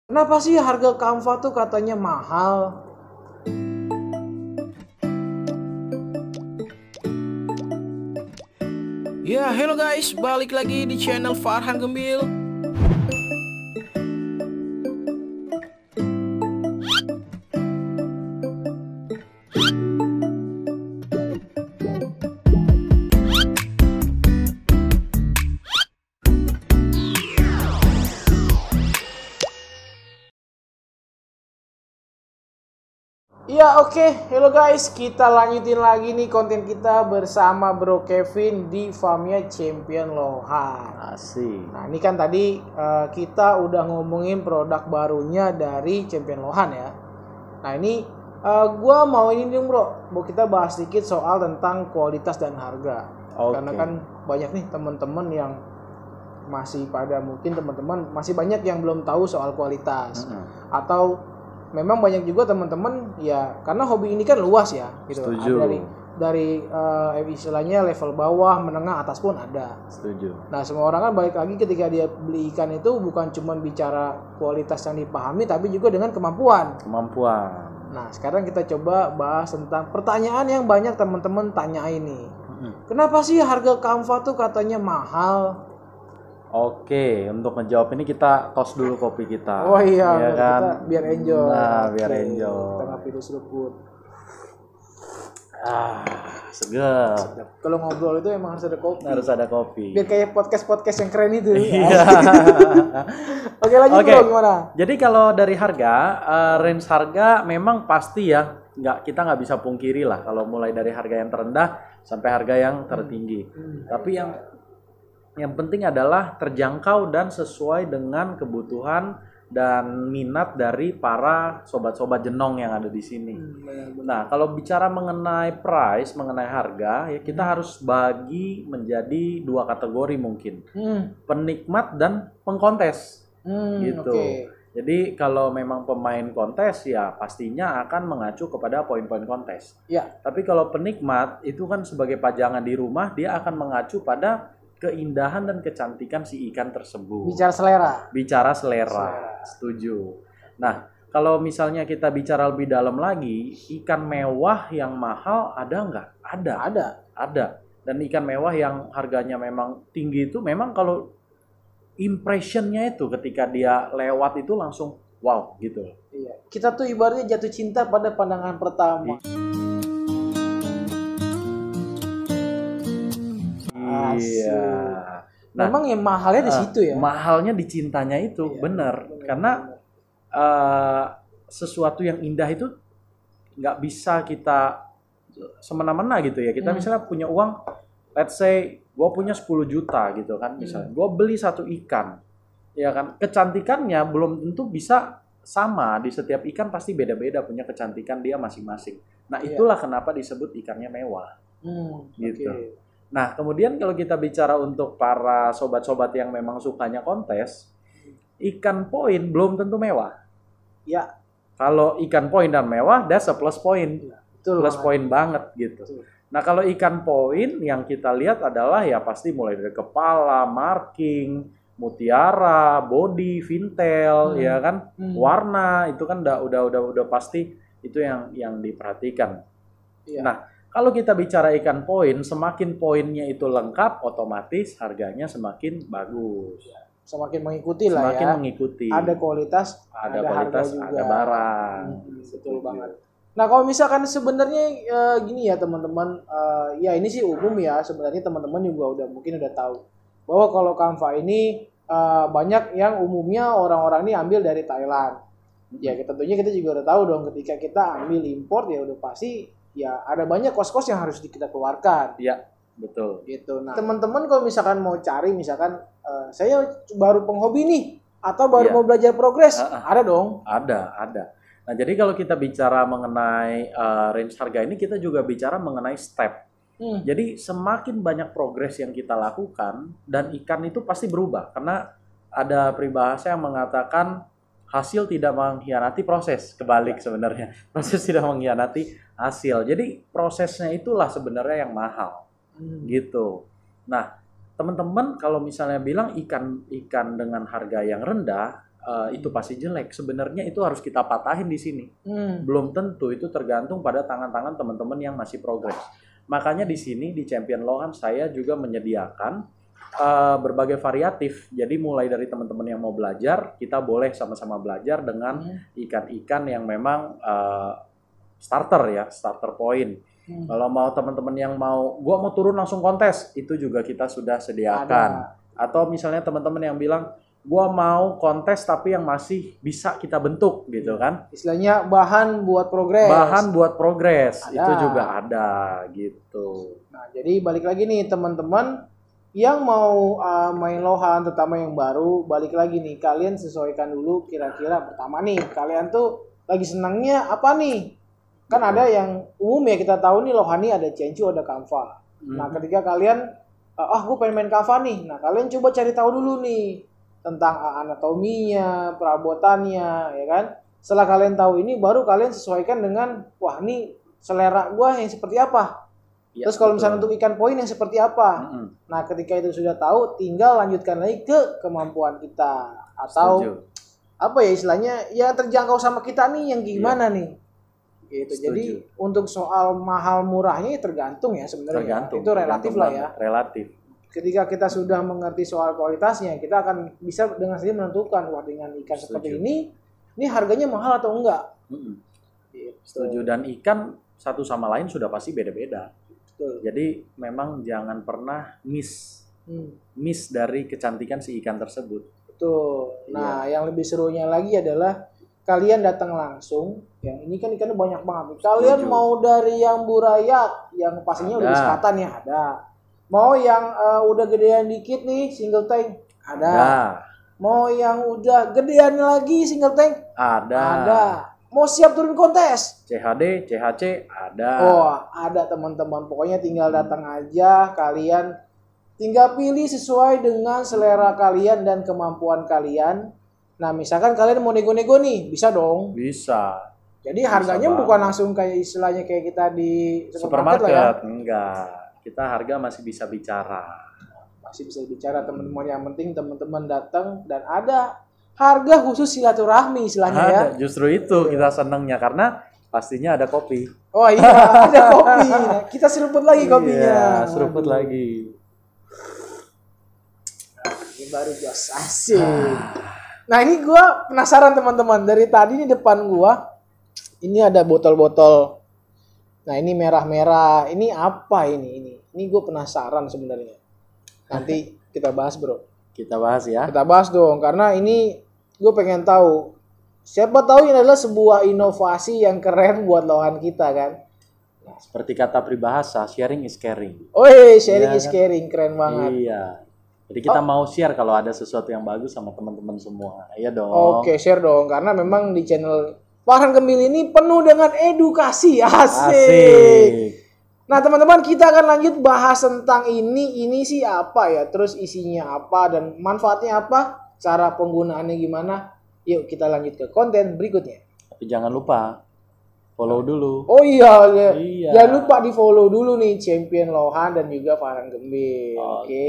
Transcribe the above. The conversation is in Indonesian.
Kenapa sih harga Canva tuh katanya mahal? Ya, hello guys, balik lagi di channel Farhan Gembil. Ya oke, hello guys, kita lanjutin lagi nih konten kita bersama Bro Kevin di farmnya Champion Lohan. Asik. Nah ini kan tadi kita udah ngomongin produk barunya dari Champion Lohan ya. Nah ini gua mau ini dong bro, mau kita bahas sedikit soal tentang kualitas dan harga. Oke. Karena kan banyak nih teman-teman yang masih pada mungkin teman-teman masih banyak yang belum tahu soal kualitas atau memang banyak juga teman-teman ya karena hobi ini kan luas ya gitu. Setuju. Ada dari istilahnya level bawah, menengah, atas pun ada. Setuju. Nah, semua orang kan balik lagi ketika dia beli ikan itu bukan cuma bicara kualitas yang dipahami tapi juga dengan kemampuan. Nah, sekarang kita coba bahas tentang pertanyaan yang banyak teman-teman tanya ini. Kenapa sih harga Canva tuh katanya mahal? Oke, untuk menjawab ini kita tos dulu kopi kita. Oh iya, ya kan? kita biar enjoy. Nah, biar Oke, enjoy. Kita ngopi dulu seruput. Seger. Kalau ngobrol itu emang harus ada kopi. Harus ada kopi. Biar kayak podcast yang keren itu. Iya. Oke, lanjut Oke. bro, gimana? Jadi kalau dari harga, range harga memang pasti ya, kita nggak bisa pungkiri lah kalau mulai dari harga yang terendah sampai harga yang tertinggi. Tapi yang penting adalah terjangkau dan sesuai dengan kebutuhan dan minat dari para sobat-sobat jenong yang ada di sini. Nah, kalau bicara mengenai price, mengenai harga, ya kita harus bagi menjadi dua kategori mungkin. Penikmat dan pengkontes. Gitu. Oke. Jadi kalau memang pemain kontes ya pastinya akan mengacu kepada poin-poin kontes. Ya. Tapi kalau penikmat itu kan sebagai pajangan di rumah, dia akan mengacu pada keindahan dan kecantikan si ikan tersebut. Bicara selera. Selera. Setuju. Nah, kalau misalnya kita bicara lebih dalam lagi, ikan mewah yang mahal ada nggak? Ada. Dan ikan mewah yang harganya memang tinggi itu memang kalau impressionnya itu ketika dia lewat itu langsung wow gitu. Iya. Kita tuh ibaratnya jatuh cinta pada pandangan pertama. Iya. Nah, Memang yang mahalnya di situ ya. Mahalnya di cintanya itu, Iya, benar. Karena sesuatu yang indah itu nggak bisa kita semena-mena gitu ya. Kita misalnya punya uang, let's say gue punya 10 juta gitu kan, misalnya gue beli satu ikan, ya kan, kecantikannya belum tentu bisa sama di setiap ikan, pasti beda-beda punya kecantikan dia masing-masing. Nah, itulah kenapa disebut ikannya mewah. Gitu. Oke. Nah, kemudian kalau kita bicara untuk para sobat-sobat yang memang sukanya kontes, ikan poin belum tentu mewah. Ya. Kalau ikan poin dan mewah, that's a plus point. Ya, betul Plus banget. point banget gitu. Betul. Nah, kalau ikan poin yang kita lihat adalah ya pasti mulai dari kepala, marking, mutiara, body, fintel, ya kan, warna itu kan udah pasti itu yang diperhatikan. Iya. Nah, kalau kita bicara ikan poin, semakin poinnya itu lengkap, otomatis harganya semakin bagus. Semakin mengikuti lah Semakin ya. mengikuti. Ada kualitas, Ada harga kualitas, juga. ada barang. Betul banget. Nah, kalau misalkan sebenarnya gini ya teman-teman, ya ini sih umum ya, sebenarnya teman-teman juga mungkin udah tahu bahwa kalau Canva ini banyak yang umumnya orang-orang ini ambil dari Thailand. Ya tentunya kita juga udah tahu dong ketika kita ambil import ya udah pasti ya ada banyak kos-kos yang harus kita keluarkan. Iya, betul. Gitu. Nah, teman-teman kalau misalkan mau cari misalkan saya baru penghobi nih atau baru mau belajar progres, ada dong. Ada. Nah, jadi kalau kita bicara mengenai range harga ini, kita juga bicara mengenai step. Jadi semakin banyak progres yang kita lakukan, dan ikan itu pasti berubah. Karena ada peribahasa yang mengatakan hasil tidak mengkhianati proses. Kebalik sebenarnya. Proses tidak mengkhianati hasil. Jadi prosesnya itulah sebenarnya yang mahal. Gitu. Nah, teman-teman kalau misalnya bilang ikan dengan harga yang rendah, itu pasti jelek. Sebenarnya itu harus kita patahin di sini. Belum tentu, itu tergantung pada tangan-tangan teman-teman yang masih progres. Makanya di sini di Champion Lohan saya juga menyediakan berbagai variatif. Jadi mulai dari teman-teman yang mau belajar, kita boleh sama-sama belajar dengan ikan-ikan yang memang starter ya, starter point. Kalau mau teman-teman yang gua mau turun langsung kontes, itu juga kita sudah sediakan. Atau misalnya teman-teman yang bilang, gua mau kontes tapi yang masih bisa kita bentuk gitu kan. Istilahnya bahan buat progres. Bahan buat progres, itu juga ada gitu. Nah, jadi balik lagi nih teman-teman yang mau main lohan, terutama yang baru, balik lagi nih, kalian sesuaikan dulu kira-kira pertama nih, kalian tuh lagi senangnya apa nih? Kan ada yang umum ya, kita tahu nih lohani ada cencu, ada kamfa. Nah, ketika kalian gue pengen main kamfa nih, nah kalian coba cari tahu dulu nih tentang anatominya, perabotannya, ya kan? Setelah kalian tahu ini, baru kalian sesuaikan dengan, wah ini selera gue yang seperti apa? Ya, terus kalau misalnya untuk ikan poin yang seperti apa? Nah, ketika itu sudah tahu, tinggal lanjutkan lagi ke kemampuan kita. Atau apa ya istilahnya, ya terjangkau sama kita nih yang gimana nih? Gitu. Jadi untuk soal mahal murahnya tergantung ya sebenarnya. Itu relatif lah ya. Relatif. Ketika kita sudah mengerti soal kualitasnya, kita akan bisa dengan sendiri menentukan, wah dengan ikan seperti ini harganya mahal atau enggak. Gitu. Setuju. Dan ikan satu sama lain sudah pasti beda-beda. Jadi memang jangan pernah miss dari kecantikan si ikan tersebut. Betul. Nah, yang lebih serunya lagi adalah kalian datang langsung. Yang ini kan ikannya banyak banget. Kalian mau dari yang burayak, yang pastinya udah disekatan ya ada. Mau yang udah gedean dikit nih, single tank, ada. Mau yang udah gedean lagi, single tank, ada. Mau siap turun kontes, CHD, CHC, ada. Oh, ada teman-teman. Pokoknya tinggal datang aja, kalian tinggal pilih sesuai dengan selera kalian dan kemampuan kalian. Nah, misalkan kalian mau nego-nego nih, bisa dong? Bisa. Jadi harganya bukan langsung kayak istilahnya kayak kita di supermarket lah ya? Enggak. Kita harga masih bisa bicara. Masih bisa bicara teman-teman. Yang penting teman-teman datang dan ada harga khusus silaturahmi istilahnya ya. Justru itu kita senangnya karena pastinya ada kopi. Oh iya, ada kopi. Nah, kita seruput lagi kopinya. Iya, seruput lagi. Ini baru jos asik. Nah, ini gue penasaran teman-teman. Dari tadi nih depan gue, ini ada botol-botol. Nah, ini merah-merah. Ini apa ini? Ini gue penasaran sebenarnya. Nanti kita bahas, bro. Kita bahas ya. Kita bahas dong, karena ini gue pengen tahu. Siapa tahu ini adalah sebuah inovasi yang keren buat lohan kita kan. Nah, seperti kata peribahasa, sharing is caring. Oh, sharing is caring, keren banget. Iya. Jadi kita mau share kalau ada sesuatu yang bagus sama teman-teman semua. Iya dong. Oke, share dong. Karena memang di channel Farhan Gembil ini penuh dengan edukasi. Asik. Nah, teman-teman, kita akan lanjut bahas tentang ini. Ini sih apa ya? Terus isinya apa dan manfaatnya apa? Cara penggunaannya gimana? Yuk kita lanjut ke konten berikutnya. Tapi jangan lupa follow dulu. Oh iya. Jangan lupa di follow dulu nih Champion Lohan dan juga Farhan Gembil. Oke.